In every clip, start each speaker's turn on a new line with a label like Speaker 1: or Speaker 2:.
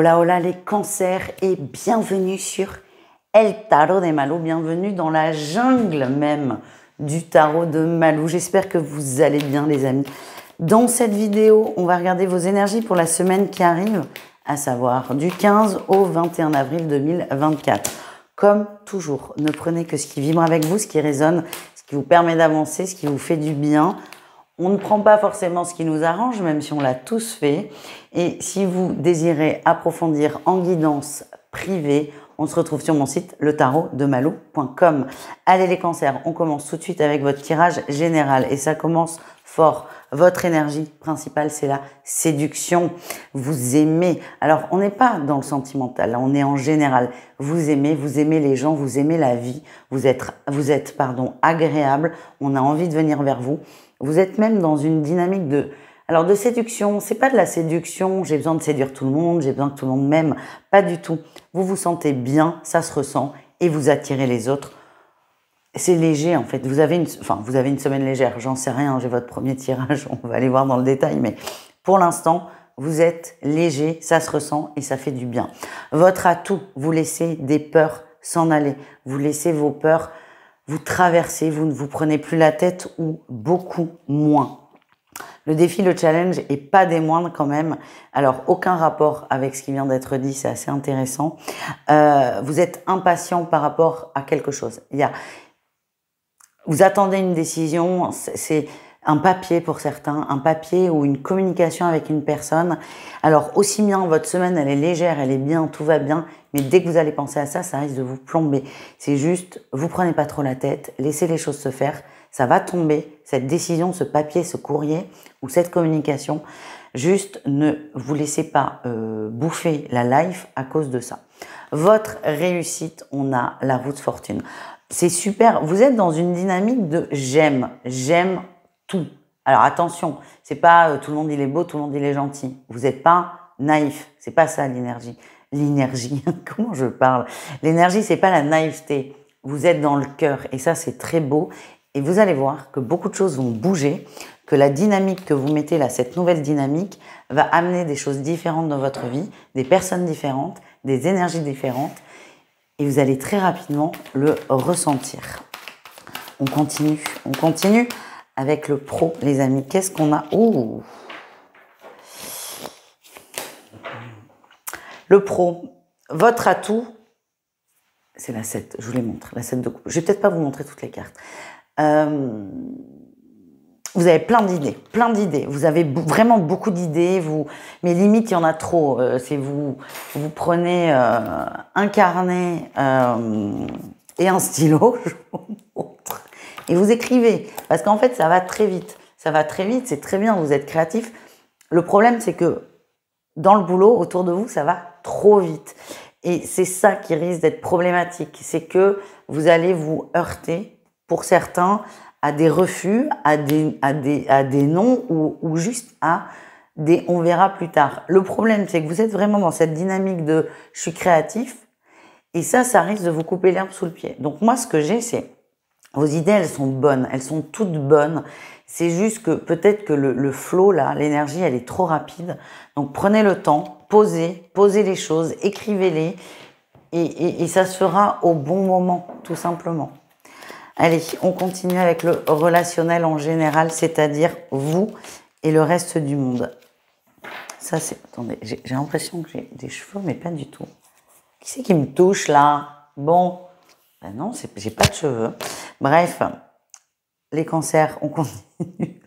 Speaker 1: Hola, hola les cancers et bienvenue sur El Tarot de Malou, bienvenue dans la jungle même du tarot de Malou. J'espère que vous allez bien les amis. Dans cette vidéo, on va regarder vos énergies pour la semaine qui arrive, à savoir du 15 au 21 avril 2024. Comme toujours, ne prenez que ce qui vibre avec vous, ce qui résonne, ce qui vous permet d'avancer, ce qui vous fait du bien. On ne prend pas forcément ce qui nous arrange, même si on l'a tous fait. Et si vous désirez approfondir en guidance privée, on se retrouve sur mon site letarotdemalou.com. Allez les cancers, on commence tout de suite avec votre tirage général. Et ça commence fort. Votre énergie principale, c'est la séduction. Vous aimez. Alors, on n'est pas dans le sentimental, là, on est en général. Vous aimez les gens, vous aimez la vie. Vous êtes agréable. On a envie de venir vers vous. Vous êtes même dans une dynamique de séduction. C'est pas de la séduction, j'ai besoin de séduire tout le monde, j'ai besoin que tout le monde m'aime. Pas du tout. Vous vous sentez bien, ça se ressent et vous attirez les autres. C'est léger en fait. Vous avez une semaine légère, j'en sais rien, j'ai votre premier tirage, on va aller voir dans le détail, mais pour l'instant, vous êtes léger, ça se ressent et ça fait du bien. Votre atout, vous laissez des peurs s'en aller. Vous laissez vos peurs vous traversez, vous ne vous prenez plus la tête ou beaucoup moins. Le défi, le challenge est pas des moindres quand même. Alors, aucun rapport avec ce qui vient d'être dit, c'est assez intéressant. Vous êtes impatient par rapport à quelque chose. Vous attendez une décision, c'est un papier pour certains, un papier ou une communication avec une personne. Alors, aussi bien, votre semaine, elle est légère, elle est bien, tout va bien, mais dès que vous allez penser à ça, ça risque de vous plomber. C'est juste, vous prenez pas trop la tête, laissez les choses se faire, ça va tomber, cette décision, ce papier, ce courrier ou cette communication. Juste, ne vous laissez pas bouffer la life à cause de ça. Votre réussite, on a la roue de fortune. C'est super, vous êtes dans une dynamique de j'aime tout. Alors attention, c'est pas tout le monde il est beau, tout le monde il est gentil. Vous n'êtes pas naïf, c'est pas ça l'énergie. L'énergie, comment je parle? L'énergie, c'est pas la naïveté. Vous êtes dans le cœur et ça c'est très beau. Et vous allez voir que beaucoup de choses vont bouger, que la dynamique que vous mettez là, cette nouvelle dynamique, va amener des choses différentes dans votre vie, des personnes différentes, des énergies différentes. Et vous allez très rapidement le ressentir. On continue avec le pro, les amis. Qu'est-ce qu'on a? Ouh. Le pro, votre atout, c'est la 7, je vous les montre, la 7 de coupe. Je vais peut-être pas vous montrer toutes les cartes. Vous avez plein d'idées. Vous avez vraiment beaucoup d'idées, mais limite, il y en a trop. C'est vous prenez un carnet et un stylo, je vous montre, et vous écrivez. Parce qu'en fait, ça va très vite. C'est très bien, vous êtes créatif. Le problème, c'est que dans le boulot, autour de vous, ça va trop vite. Et c'est ça qui risque d'être problématique. C'est que vous allez vous heurter, pour certains, à des refus, à des non ou juste à des on verra plus tard. Le problème, c'est que vous êtes vraiment dans cette dynamique de je suis créatif et ça risque de vous couper l'herbe sous le pied. Donc moi, ce que j'ai, c'est vos idées, elles sont bonnes, elles sont toutes bonnes. C'est juste que peut-être que le flow, là, l'énergie, elle est trop rapide. Donc prenez le temps, posez les choses, écrivez-les et ça se fera au bon moment, tout simplement. Allez, on continue avec le relationnel en général, c'est-à-dire vous et le reste du monde. Ça, c'est... Attendez, j'ai l'impression que j'ai des cheveux, mais pas du tout. Qui c'est qui me touche, là? Bon, ben non, j'ai pas de cheveux. Bref, les cancers, on continue.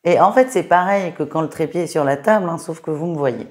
Speaker 1: Et en fait, c'est pareil que quand le trépied est sur la table, hein, sauf que vous me voyez.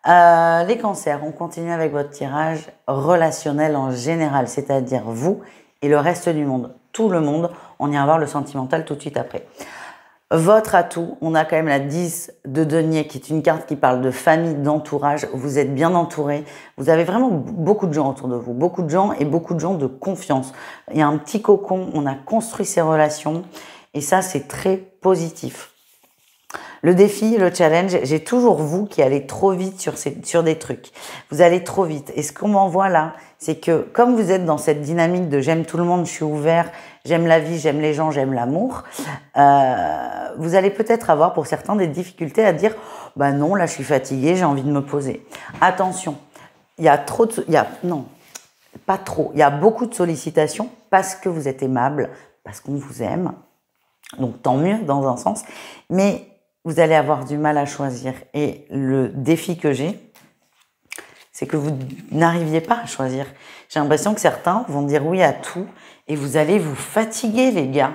Speaker 1: Les cancers, on continue avec votre tirage relationnel en général, c'est-à-dire vous et le reste du monde, tout le monde. On ira voir le sentimental tout de suite après. Votre atout, on a quand même la 10 de denier qui est une carte qui parle de famille, d'entourage. Vous êtes bien entouré. Vous avez vraiment beaucoup de gens autour de vous, beaucoup de gens et beaucoup de gens de confiance. Il y a un petit cocon, on a construit ces relations et ça, c'est très positif. Le défi, le challenge, j'ai toujours vous qui allez trop vite sur des trucs. Vous allez trop vite. Et ce qu'on m'envoie là, c'est que comme vous êtes dans cette dynamique de j'aime tout le monde, je suis ouvert, j'aime la vie, j'aime les gens, j'aime l'amour, vous allez peut-être avoir pour certains des difficultés à dire « bah non, là je suis fatiguée, j'ai envie de me poser ». Attention, il y a trop de... non, pas trop. Il y a beaucoup de sollicitations parce que vous êtes aimable, parce qu'on vous aime. Donc tant mieux dans un sens. Mais vous allez avoir du mal à choisir. Et le défi que j'ai, c'est que vous n'arriviez pas à choisir. J'ai l'impression que certains vont dire oui à tout et vous allez vous fatiguer, les gars.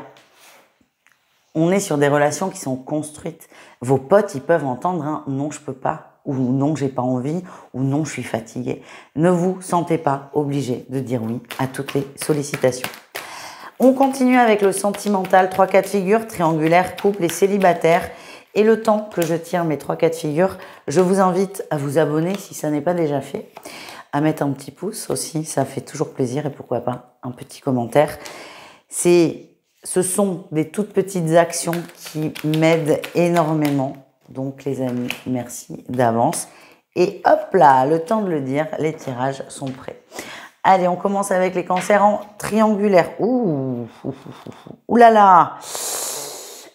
Speaker 1: On est sur des relations qui sont construites. Vos potes, ils peuvent entendre un « non, je peux pas » ou « non, j'ai pas envie » ou « non, je suis fatigué ». Ne vous sentez pas obligé de dire oui à toutes les sollicitations. On continue avec le sentimental, 3 cas de figure, triangulaire, couple et célibataire. Et le temps que je tire mes 3 cas de figure, je vous invite à vous abonner si ça n'est pas déjà fait, à mettre un petit pouce aussi, ça fait toujours plaisir et pourquoi pas un petit commentaire. Ce sont des toutes petites actions qui m'aident énormément. Donc les amis, merci d'avance. Et hop là, le temps de le dire, les tirages sont prêts. Allez, on commence avec les cancers en triangulaire. Ouh là là.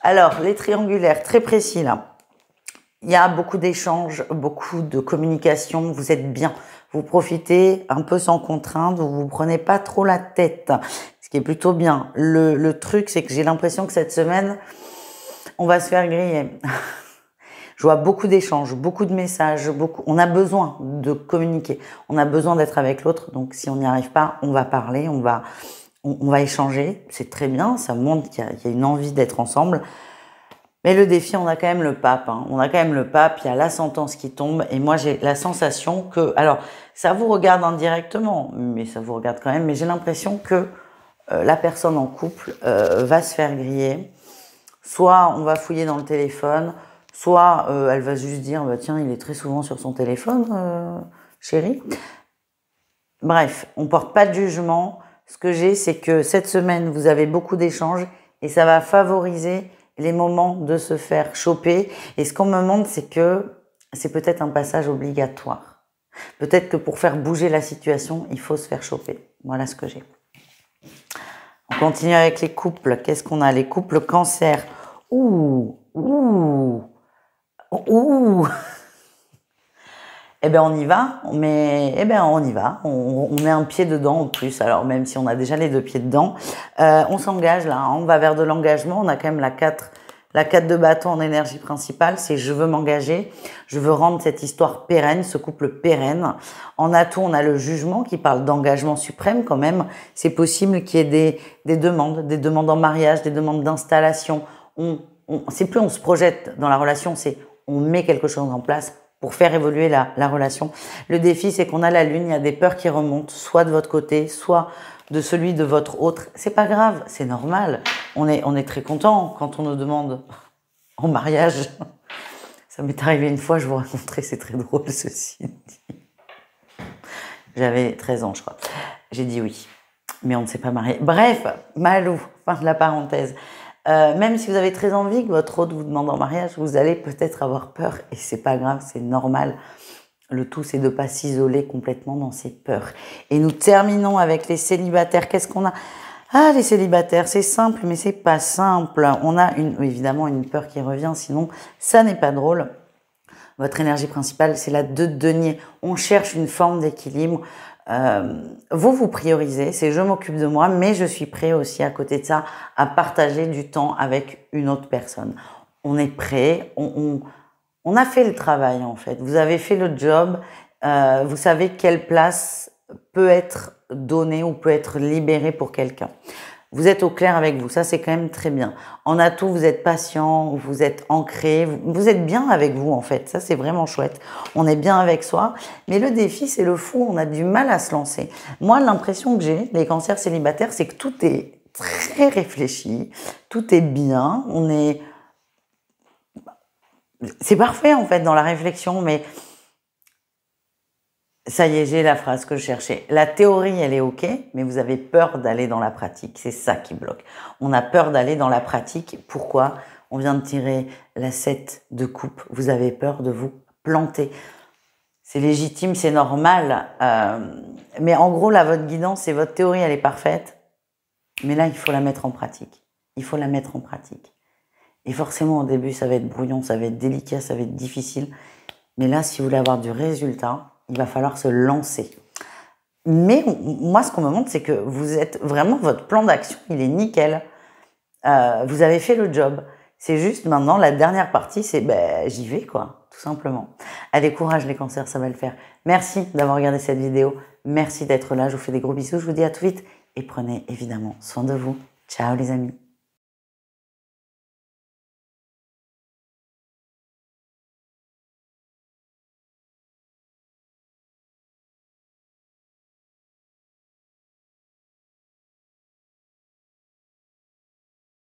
Speaker 1: Alors, les triangulaires, très précis là. Il y a beaucoup d'échanges, beaucoup de communication. Vous êtes bien. Vous profitez un peu sans contrainte. Vous vous prenez pas trop la tête. Ce qui est plutôt bien. Le truc, c'est que j'ai l'impression que cette semaine, on va se faire griller. Je vois beaucoup d'échanges, beaucoup de messages, on a besoin de communiquer, on a besoin d'être avec l'autre. Donc, si on n'y arrive pas, on va parler, on va échanger. C'est très bien, ça montre qu'il y a une envie d'être ensemble. Mais le défi, on a quand même le pape. Hein. On a quand même le pape, il y a la sentence qui tombe. Et moi, j'ai la sensation que... Alors, ça vous regarde indirectement, mais ça vous regarde quand même. Mais j'ai l'impression que la personne en couple va se faire griller. Soit on va fouiller dans le téléphone, soit elle va juste dire bah, « Tiens, il est très souvent sur son téléphone, chérie. » Bref, on ne porte pas de jugement. Ce que j'ai, c'est que cette semaine, vous avez beaucoup d'échanges et ça va favoriser les moments de se faire choper. Et ce qu'on me montre, c'est que c'est peut-être un passage obligatoire. Peut-être que pour faire bouger la situation, il faut se faire choper. Voilà ce que j'ai. On continue avec les couples. Qu'est-ce qu'on a? Les couples cancer. Ouh. Eh ben on y va, on y va, on met un pied dedans en plus, alors même si on a déjà les 2 pieds dedans, on s'engage là, hein, on va vers de l'engagement, on a quand même la 4 de bâton en énergie principale, c'est je veux m'engager, je veux rendre cette histoire pérenne, ce couple pérenne. En atout, on a le jugement qui parle d'engagement suprême quand même, c'est possible qu'il y ait des demandes en mariage, des demandes d'installation, c'est plus on se projette dans la relation, c'est on met quelque chose en place pour faire évoluer la relation. Le défi, c'est qu'on a la lune, il y a des peurs qui remontent, soit de votre côté, soit de celui de votre autre. C'est pas grave, c'est normal. On est très content quand on nous demande en mariage. Ça m'est arrivé une fois, je vous raconterai, c'est très drôle ceci dit. J'avais 13 ans, je crois. J'ai dit oui, mais on ne s'est pas marié. Bref, Malou, fin de la parenthèse. Même si vous avez très envie que votre autre vous demande en mariage, vous allez peut-être avoir peur et c'est pas grave, c'est normal. Le tout, c'est de ne pas s'isoler complètement dans ses peurs. Et nous terminons avec les célibataires. Qu'est-ce qu'on a? Ah, les célibataires, c'est simple, mais c'est pas simple. On a évidemment une peur qui revient, sinon ça n'est pas drôle. Votre énergie principale, c'est la 2 de denier. On cherche une forme d'équilibre. Vous priorisez, c'est je m'occupe de moi, mais je suis prêt aussi à côté de ça à partager du temps avec une autre personne. On est prêt, on a fait le travail en fait. Vous avez fait le job, vous savez quelle place peut être donnée ou peut être libérée pour quelqu'un. Vous êtes au clair avec vous, ça c'est quand même très bien. En atout, vous êtes patient, vous êtes ancré, vous êtes bien avec vous en fait, ça c'est vraiment chouette. On est bien avec soi, mais le défi c'est le fou, on a du mal à se lancer. Moi l'impression que j'ai, les cancers célibataires, c'est que tout est très réfléchi, tout est bien, c'est parfait en fait dans la réflexion, mais ça y est, j'ai la phrase que je cherchais. La théorie, elle est OK, mais vous avez peur d'aller dans la pratique. C'est ça qui bloque. On a peur d'aller dans la pratique. Pourquoi? On vient de tirer la 7 de coupe. Vous avez peur de vous planter. C'est légitime, c'est normal. Mais en gros, là, votre guidance et votre théorie, elle est parfaite. Mais là, il faut la mettre en pratique. Il faut la mettre en pratique. Et forcément, au début, ça va être brouillon, ça va être délicat, ça va être difficile. Mais là, si vous voulez avoir du résultat, il va falloir se lancer. Mais moi, ce qu'on me montre, c'est que vous êtes vraiment, votre plan d'action, il est nickel. Vous avez fait le job. C'est juste maintenant, la dernière partie, c'est j'y vais, quoi, tout simplement. Allez, courage les cancers, ça va le faire. Merci d'avoir regardé cette vidéo. Merci d'être là. Je vous fais des gros bisous. Je vous dis à tout vite. Et prenez évidemment soin de vous. Ciao les amis.